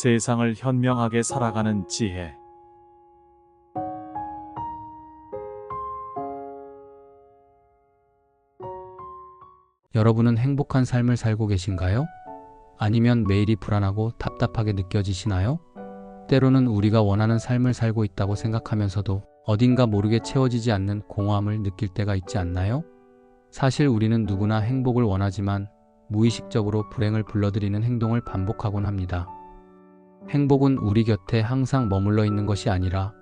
세상을 현명하게 살아가는 지혜. 여러분은 행복한 삶을 살고 계신가요? 아니면 매일이 불안하고 답답하게 느껴지시나요? 때로는 우리가 원하는 삶을 살고 있다고 생각하면서도 어딘가 모르게 채워지지 않는 공허함을 느낄 때가 있지 않나요? 사실 우리는 누구나 행복을 원하지만 무의식적으로 불행을 불러들이는 행동을 반복하곤 합니다. 행복은 우리 곁에 항상 머물러 있는 것이 아니라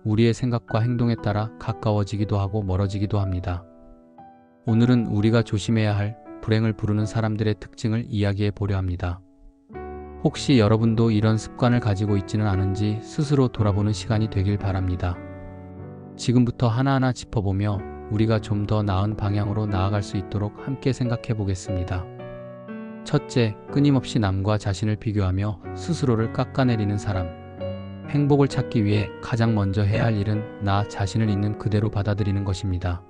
우리의 생각과 행동에 따라 가까워지기도 하고 멀어지기도 합니다. 오늘은 우리가 조심해야 할 불행을 부르는 사람들의 특징을 이야기해 보려 합니다. 혹시 여러분도 이런 습관을 가지고 있지는 않은지 스스로 돌아보는 시간이 되길 바랍니다. 지금부터 하나하나 짚어보며 우리가 좀 더 나은 방향으로 나아갈 수 있도록 함께 생각해 보겠습니다. 첫째, 끊임없이 남과 자신을 비교하며 스스로를 깎아내리는 사람. 행복을 찾기 위해 가장 먼저 해야 할 일은 나 자신을 있는 그대로 받아들이는 것입니다.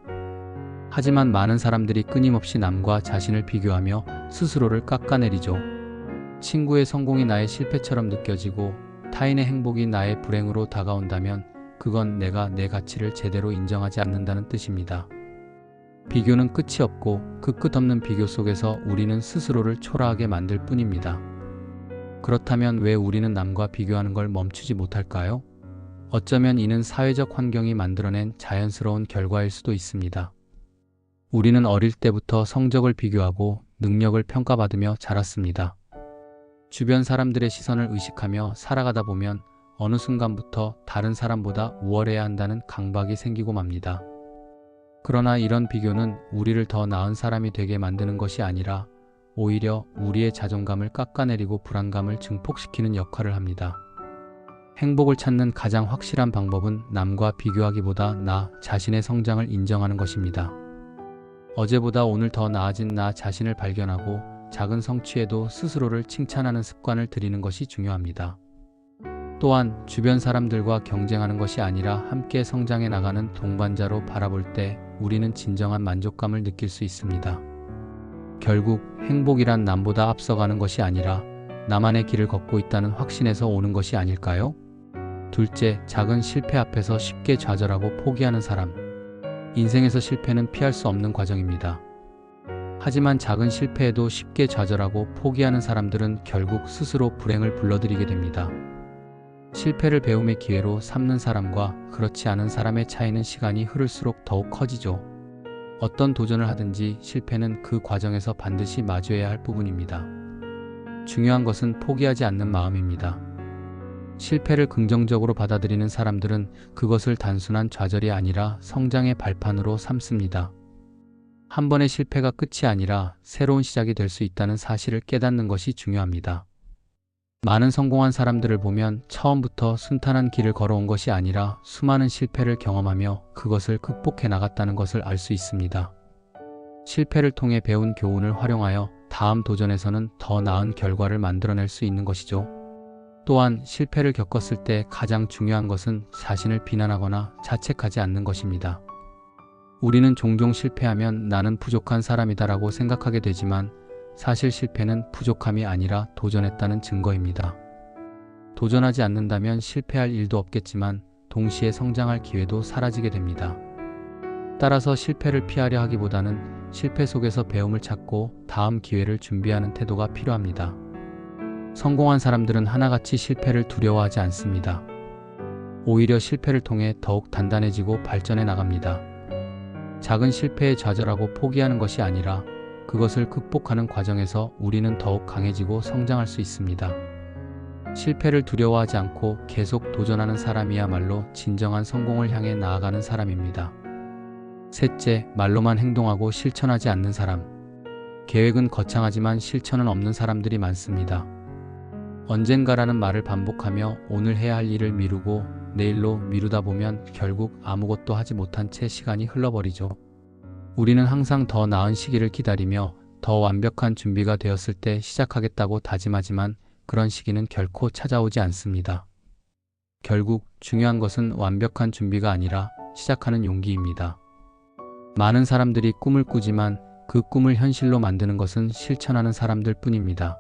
하지만 많은 사람들이 끊임없이 남과 자신을 비교하며 스스로를 깎아내리죠. 친구의 성공이 나의 실패처럼 느껴지고 타인의 행복이 나의 불행으로 다가온다면 그건 내가 내 가치를 제대로 인정하지 않는다는 뜻입니다. 비교는 끝이 없고 그 끝없는 비교 속에서 우리는 스스로를 초라하게 만들 뿐입니다. 그렇다면 왜 우리는 남과 비교하는 걸 멈추지 못할까요? 어쩌면 이는 사회적 환경이 만들어낸 자연스러운 결과일 수도 있습니다. 우리는 어릴 때부터 성적을 비교하고 능력을 평가받으며 자랐습니다. 주변 사람들의 시선을 의식하며 살아가다 보면 어느 순간부터 다른 사람보다 우월해야 한다는 강박이 생기고 맙니다. 그러나 이런 비교는 우리를 더 나은 사람이 되게 만드는 것이 아니라 오히려 우리의 자존감을 깎아내리고 불안감을 증폭시키는 역할을 합니다. 행복을 찾는 가장 확실한 방법은 남과 비교하기보다 나 자신의 성장을 인정하는 것입니다. 어제보다 오늘 더 나아진 나 자신을 발견하고 작은 성취에도 스스로를 칭찬하는 습관을 들이는 것이 중요합니다. 또한 주변 사람들과 경쟁하는 것이 아니라 함께 성장해 나가는 동반자로 바라볼 때 우리는 진정한 만족감을 느낄 수 있습니다. 결국 행복이란 남보다 앞서가는 것이 아니라 나만의 길을 걷고 있다는 확신에서 오는 것이 아닐까요? 둘째, 작은 실패 앞에서 쉽게 좌절하고 포기하는 사람. 인생에서 실패는 피할 수 없는 과정입니다. 하지만 작은 실패에도 쉽게 좌절하고 포기하는 사람들은 결국 스스로 불행을 불러들이게 됩니다. 실패를 배움의 기회로 삼는 사람과 그렇지 않은 사람의 차이는 시간이 흐를수록 더욱 커지죠. 어떤 도전을 하든지 실패는 그 과정에서 반드시 마주해야 할 부분입니다. 중요한 것은 포기하지 않는 마음입니다. 실패를 긍정적으로 받아들이는 사람들은 그것을 단순한 좌절이 아니라 성장의 발판으로 삼습니다. 한 번의 실패가 끝이 아니라 새로운 시작이 될 수 있다는 사실을 깨닫는 것이 중요합니다. 많은 성공한 사람들을 보면 처음부터 순탄한 길을 걸어온 것이 아니라 수많은 실패를 경험하며 그것을 극복해 나갔다는 것을 알 수 있습니다. 실패를 통해 배운 교훈을 활용하여 다음 도전에서는 더 나은 결과를 만들어낼 수 있는 것이죠. 또한 실패를 겪었을 때 가장 중요한 것은 자신을 비난하거나 자책하지 않는 것입니다. 우리는 종종 실패하면 나는 부족한 사람이다라고 생각하게 되지만 사실 실패는 부족함이 아니라 도전했다는 증거입니다. 도전하지 않는다면 실패할 일도 없겠지만 동시에 성장할 기회도 사라지게 됩니다. 따라서 실패를 피하려 하기보다는 실패 속에서 배움을 찾고 다음 기회를 준비하는 태도가 필요합니다. 성공한 사람들은 하나같이 실패를 두려워하지 않습니다. 오히려 실패를 통해 더욱 단단해지고 발전해 나갑니다. 작은 실패에 좌절하고 포기하는 것이 아니라 그것을 극복하는 과정에서 우리는 더욱 강해지고 성장할 수 있습니다. 실패를 두려워하지 않고 계속 도전하는 사람이야말로 진정한 성공을 향해 나아가는 사람입니다. 셋째, 말로만 행동하고 실천하지 않는 사람. 계획은 거창하지만 실천은 없는 사람들이 많습니다. 언젠가라는 말을 반복하며 오늘 해야 할 일을 미루고 내일로 미루다 보면 결국 아무것도 하지 못한 채 시간이 흘러버리죠. 우리는 항상 더 나은 시기를 기다리며 더 완벽한 준비가 되었을 때 시작하겠다고 다짐하지만 그런 시기는 결코 찾아오지 않습니다. 결국 중요한 것은 완벽한 준비가 아니라 시작하는 용기입니다. 많은 사람들이 꿈을 꾸지만 그 꿈을 현실로 만드는 것은 실천하는 사람들 뿐입니다.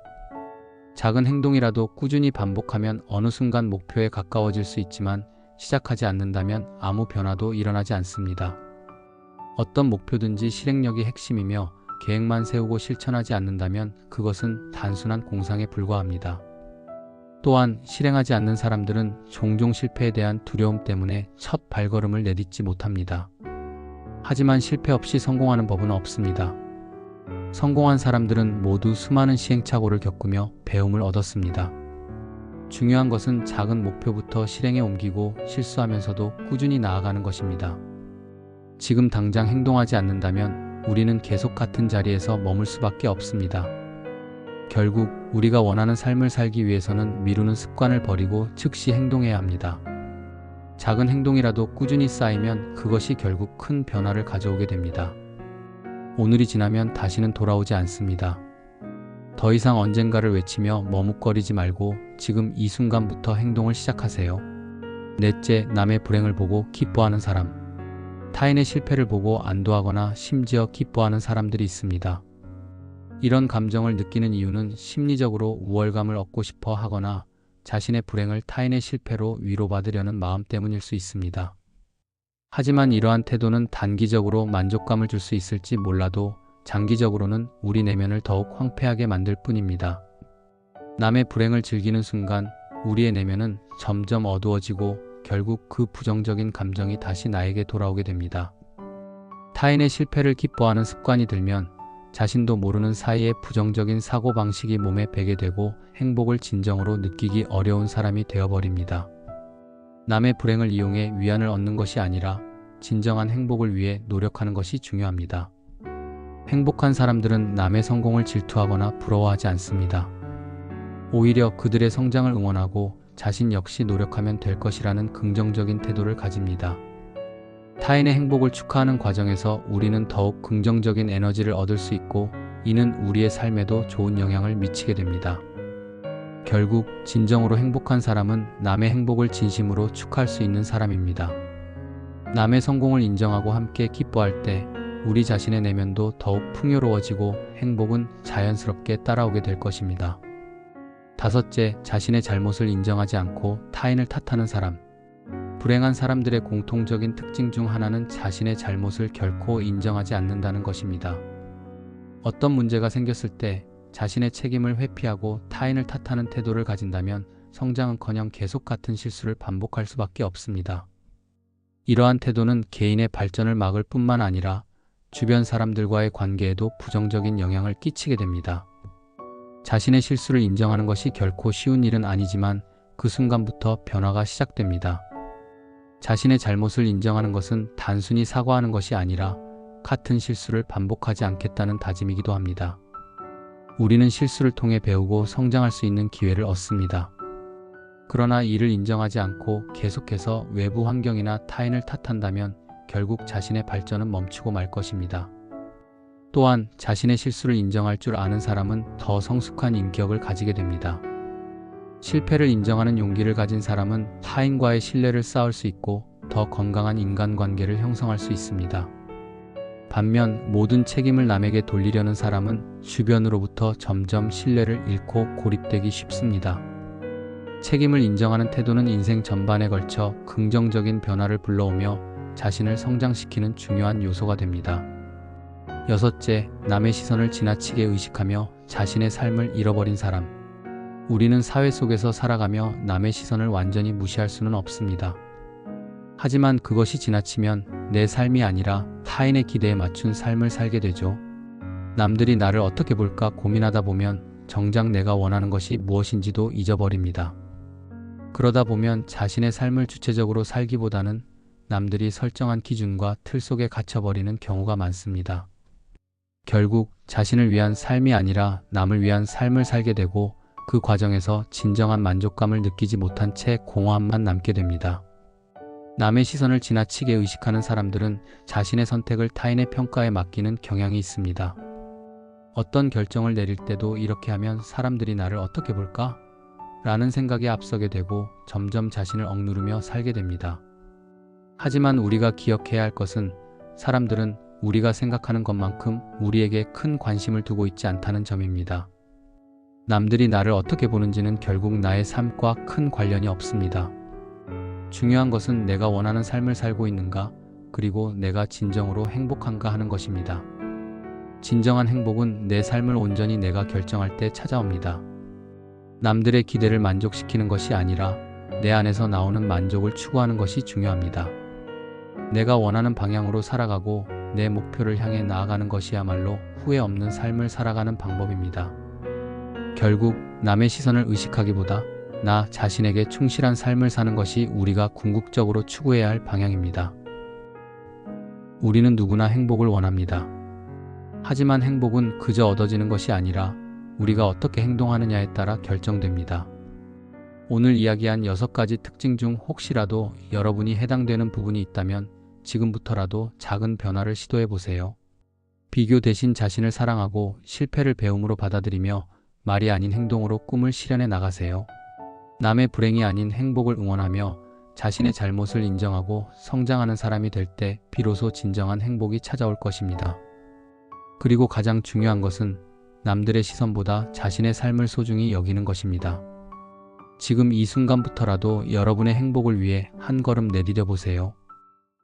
작은 행동이라도 꾸준히 반복하면 어느 순간 목표에 가까워질 수 있지만 시작하지 않는다면 아무 변화도 일어나지 않습니다. 어떤 목표든지 실행력이 핵심이며 계획만 세우고 실천하지 않는다면 그것은 단순한 공상에 불과합니다. 또한 실행하지 않는 사람들은 종종 실패에 대한 두려움 때문에 첫 발걸음을 내딛지 못합니다. 하지만 실패 없이 성공하는 법은 없습니다. 성공한 사람들은 모두 수많은 시행착오를 겪으며 배움을 얻었습니다. 중요한 것은 작은 목표부터 실행에 옮기고 실수하면서도 꾸준히 나아가는 것입니다. 지금 당장 행동하지 않는다면 우리는 계속 같은 자리에서 머물 수밖에 없습니다. 결국 우리가 원하는 삶을 살기 위해서는 미루는 습관을 버리고 즉시 행동해야 합니다. 작은 행동이라도 꾸준히 쌓이면 그것이 결국 큰 변화를 가져오게 됩니다. 오늘이 지나면 다시는 돌아오지 않습니다. 더 이상 언젠가를 외치며 머뭇거리지 말고 지금 이 순간부터 행동을 시작하세요. 넷째, 남의 불행을 보고 기뻐하는 사람. 타인의 실패를 보고 안도하거나 심지어 기뻐하는 사람들이 있습니다. 이런 감정을 느끼는 이유는 심리적으로 우월감을 얻고 싶어 하거나 자신의 불행을 타인의 실패로 위로받으려는 마음 때문일 수 있습니다. 하지만 이러한 태도는 단기적으로 만족감을 줄 수 있을지 몰라도 장기적으로는 우리 내면을 더욱 황폐하게 만들 뿐입니다. 남의 불행을 즐기는 순간 우리의 내면은 점점 어두워지고 결국 그 부정적인 감정이 다시 나에게 돌아오게 됩니다. 타인의 실패를 기뻐하는 습관이 들면 자신도 모르는 사이에 부정적인 사고방식이 몸에 배게 되고 행복을 진정으로 느끼기 어려운 사람이 되어버립니다. 남의 불행을 이용해 위안을 얻는 것이 아니라 진정한 행복을 위해 노력하는 것이 중요합니다. 행복한 사람들은 남의 성공을 질투하거나 부러워하지 않습니다. 오히려 그들의 성장을 응원하고 자신 역시 노력하면 될 것이라는 긍정적인 태도를 가집니다. 타인의 행복을 축하하는 과정에서 우리는 더욱 긍정적인 에너지를 얻을 수 있고 이는 우리의 삶에도 좋은 영향을 미치게 됩니다. 결국 진정으로 행복한 사람은 남의 행복을 진심으로 축하할 수 있는 사람입니다. 남의 성공을 인정하고 함께 기뻐할 때 우리 자신의 내면도 더욱 풍요로워지고 행복은 자연스럽게 따라오게 될 것입니다. 다섯째, 자신의 잘못을 인정하지 않고 타인을 탓하는 사람. 불행한 사람들의 공통적인 특징 중 하나는 자신의 잘못을 결코 인정하지 않는다는 것입니다. 어떤 문제가 생겼을 때 자신의 책임을 회피하고 타인을 탓하는 태도를 가진다면 성장은커녕 계속 같은 실수를 반복할 수밖에 없습니다. 이러한 태도는 개인의 발전을 막을 뿐만 아니라 주변 사람들과의 관계에도 부정적인 영향을 끼치게 됩니다. 자신의 실수를 인정하는 것이 결코 쉬운 일은 아니지만 그 순간부터 변화가 시작됩니다. 자신의 잘못을 인정하는 것은 단순히 사과하는 것이 아니라 같은 실수를 반복하지 않겠다는 다짐이기도 합니다. 우리는 실수를 통해 배우고 성장할 수 있는 기회를 얻습니다. 그러나 이를 인정하지 않고 계속해서 외부 환경이나 타인을 탓한다면 결국 자신의 발전은 멈추고 말 것입니다. 또한 자신의 실수를 인정할 줄 아는 사람은 더 성숙한 인격을 가지게 됩니다. 실패를 인정하는 용기를 가진 사람은 타인과의 신뢰를 쌓을 수 있고 더 건강한 인간관계를 형성할 수 있습니다. 반면 모든 책임을 남에게 돌리려는 사람은 주변으로부터 점점 신뢰를 잃고 고립되기 쉽습니다. 책임을 인정하는 태도는 인생 전반에 걸쳐 긍정적인 변화를 불러오며 자신을 성장시키는 중요한 요소가 됩니다. 여섯째, 남의 시선을 지나치게 의식하며 자신의 삶을 잃어버린 사람. 우리는 사회 속에서 살아가며 남의 시선을 완전히 무시할 수는 없습니다. 하지만 그것이 지나치면 내 삶이 아니라 타인의 기대에 맞춘 삶을 살게 되죠. 남들이 나를 어떻게 볼까 고민하다 보면 정작 내가 원하는 것이 무엇인지도 잊어버립니다. 그러다 보면 자신의 삶을 주체적으로 살기보다는 남들이 설정한 기준과 틀 속에 갇혀버리는 경우가 많습니다. 결국 자신을 위한 삶이 아니라 남을 위한 삶을 살게 되고 그 과정에서 진정한 만족감을 느끼지 못한 채 공허함만 남게 됩니다. 남의 시선을 지나치게 의식하는 사람들은 자신의 선택을 타인의 평가에 맡기는 경향이 있습니다. 어떤 결정을 내릴 때도 이렇게 하면 사람들이 나를 어떻게 볼까? 라는 생각에 앞서게 되고 점점 자신을 억누르며 살게 됩니다. 하지만 우리가 기억해야 할 것은 사람들은 우리가 생각하는 것만큼 우리에게 큰 관심을 두고 있지 않다는 점입니다. 남들이 나를 어떻게 보는지는 결국 나의 삶과 큰 관련이 없습니다. 중요한 것은 내가 원하는 삶을 살고 있는가, 그리고 내가 진정으로 행복한가 하는 것입니다. 진정한 행복은 내 삶을 온전히 내가 결정할 때 찾아옵니다. 남들의 기대를 만족시키는 것이 아니라 내 안에서 나오는 만족을 추구하는 것이 중요합니다. 내가 원하는 방향으로 살아가고 내 목표를 향해 나아가는 것이야말로 후회 없는 삶을 살아가는 방법입니다. 결국 남의 시선을 의식하기보다 나 자신에게 충실한 삶을 사는 것이 우리가 궁극적으로 추구해야 할 방향입니다. 우리는 누구나 행복을 원합니다. 하지만 행복은 그저 얻어지는 것이 아니라 우리가 어떻게 행동하느냐에 따라 결정됩니다. 오늘 이야기한 6가지 특징 중 혹시라도 여러분이 해당되는 부분이 있다면 지금부터라도 작은 변화를 시도해 보세요. 비교 대신 자신을 사랑하고 실패를 배움으로 받아들이며 말이 아닌 행동으로 꿈을 실현해 나가세요. 남의 불행이 아닌 행복을 응원하며 자신의 잘못을 인정하고 성장하는 사람이 될 때 비로소 진정한 행복이 찾아올 것입니다. 그리고 가장 중요한 것은 남들의 시선보다 자신의 삶을 소중히 여기는 것입니다. 지금 이 순간부터라도 여러분의 행복을 위해 한 걸음 내디뎌 보세요.